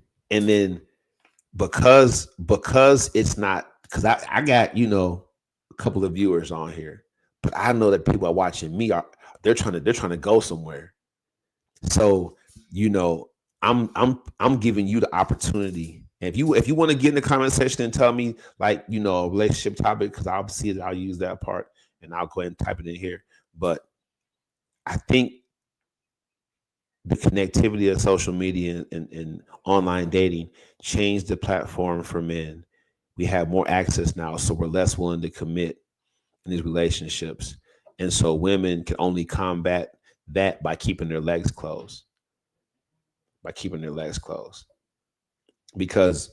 because it's not, because I got, a couple of viewers on here, but I know that people are watching me they're trying to go somewhere. So, I'm giving you the opportunity. If you want to get in the comment section and tell me like, a relationship topic, because I'll see it, I'll use that part and I'll go ahead and type it in here. But I think the connectivity of social media and online dating changed the platform for men. We have more access now, so we're less willing to commit in these relationships. And so women can only combat that by keeping their legs closed. Because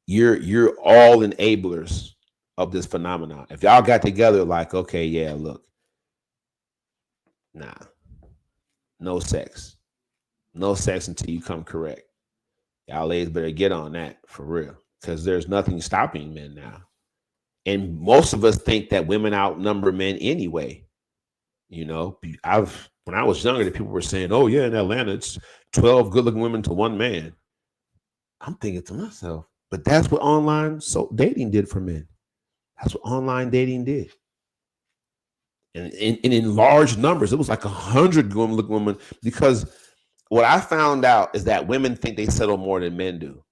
you're all enablers of this phenomenon. If y'all got together like, okay, yeah, look, nah, no sex until you come correct. Y'all ladies better get on that for real, because there's nothing stopping men now. And most of us think that women outnumber men anyway. When I was younger, the people were saying, oh yeah, in Atlanta, it's 12 good-looking women to one man. I'm thinking to myself, but that's what online dating did for men. That's what online dating did. And in large numbers, it was like 100 good-looking women, because what I found out is that women think they settle more than men do.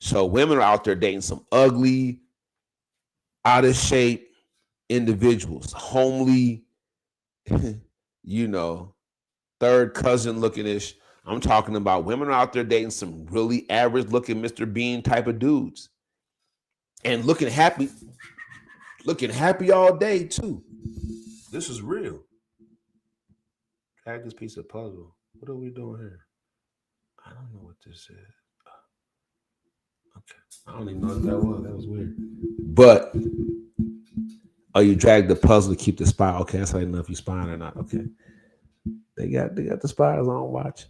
So women are out there dating some ugly, out of shape individuals, homely, third cousin looking-ish. I'm talking about women are out there dating some really average looking Mr. Bean type of dudes and looking happy all day too. This is real. Drag this piece of puzzle. What are we doing here? I don't know what this is. Okay. I don't even know what that was. That was weird. But you drag the puzzle to keep the spy. Okay, that's how you know if you spying or not. Okay. They got the spies on watch.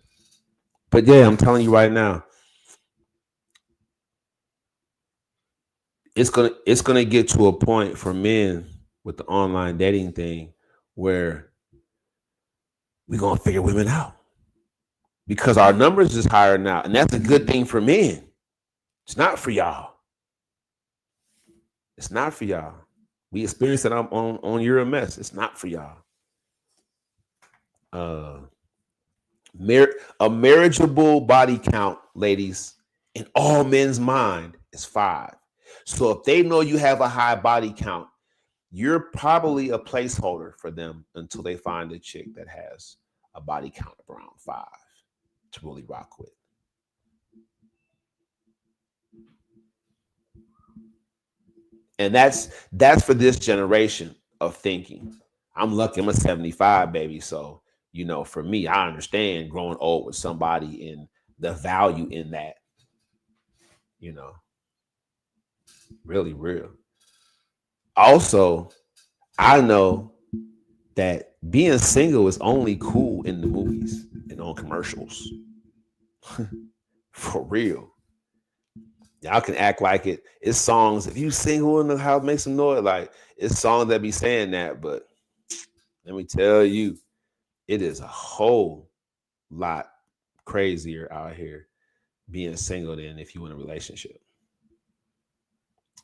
But yeah, I'm telling you right now, it's gonna get to a point for men with the online dating thing where we're gonna figure women out, because our numbers is higher now, and that's a good thing for men. It's not for y'all. It's not for y'all. We experienced it on You're a Mess. It's not for y'all. A marriageable body count, ladies, in all men's mind is 5. So if they know you have a high body count, you're probably a placeholder for them until they find a chick that has a body count of around 5 to really rock with. And that's for this generation of thinking. I'm lucky. I'm a 75 baby. So, for me, I understand growing old with somebody and the value in that, really real. Also, I know that being single is only cool in the movies and on commercials. For real. Y'all can act like it's songs. If you single in the house, make some noise. Like, it's songs that be saying that, but let me tell you, it is a whole lot crazier out here being single than if you in a relationship.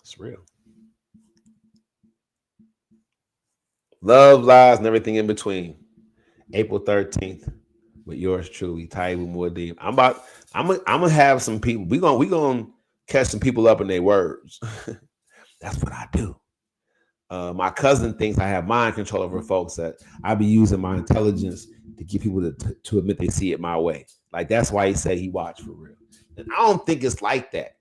It's real. Love, lies, and everything in between. April 13th with yours truly, Taibu Muad'Dib. I'm gonna have some people. We gonna catch some people up in their words. That's what I do. My cousin thinks I have mind control over folks, that I be using my intelligence to get people to admit they see it my way. Like, that's why he said he watched for real. And I don't think it's like that.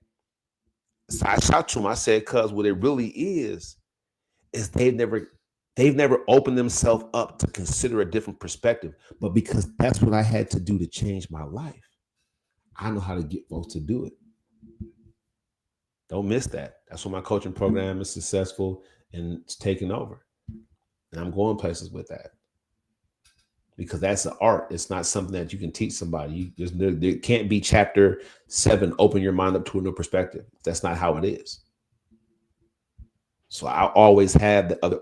So I shot to him. I said, cuz what it really is they've never opened themselves up to consider a different perspective. But because that's what I had to do to change my life, I know how to get folks to do it. Don't miss that. That's why my coaching program is successful and it's taking over. And I'm going places with that. Because that's an art. It's not something that you can teach somebody. There can't be chapter 7, open your mind up to a new perspective. That's not how it is. So I always have the other.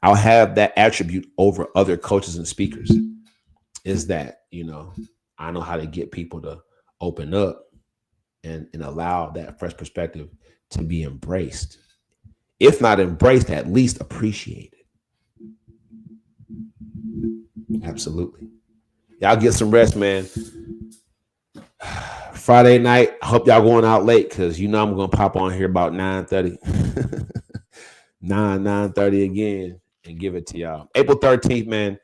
I'll have that attribute over other coaches and speakers. Is that, I know how to get people to open up and allow that fresh perspective to be embraced. If not embraced, at least appreciated. Absolutely. Y'all get some rest, man. Friday night, I hope y'all going out late, because I'm going to pop on here about 9:30. 9:30 again and give it to y'all. April 13th, man.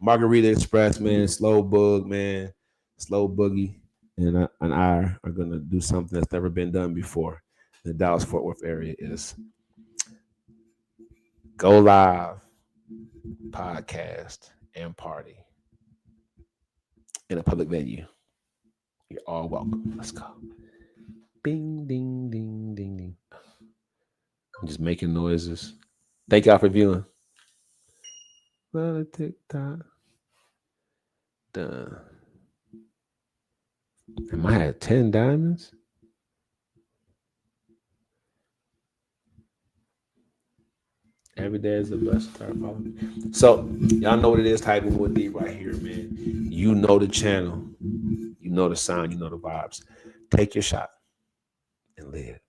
Margarita Express, man. Slow Bug, man. Slow Boogie and I are going to do something that's never been done before. The Dallas-Fort Worth area is go live, podcast, and party in a public venue. You're all welcome. Let's go. Bing, ding, ding, ding, ding. I'm just making noises. Thank y'all for viewing. TikTok. Done. Am I at 10 diamonds? Every day is a blessing. Start following me. So y'all know what it is. Taibu Muad'Dib right here, man. You know the channel. You know the sound. You know the vibes. Take your shot and live.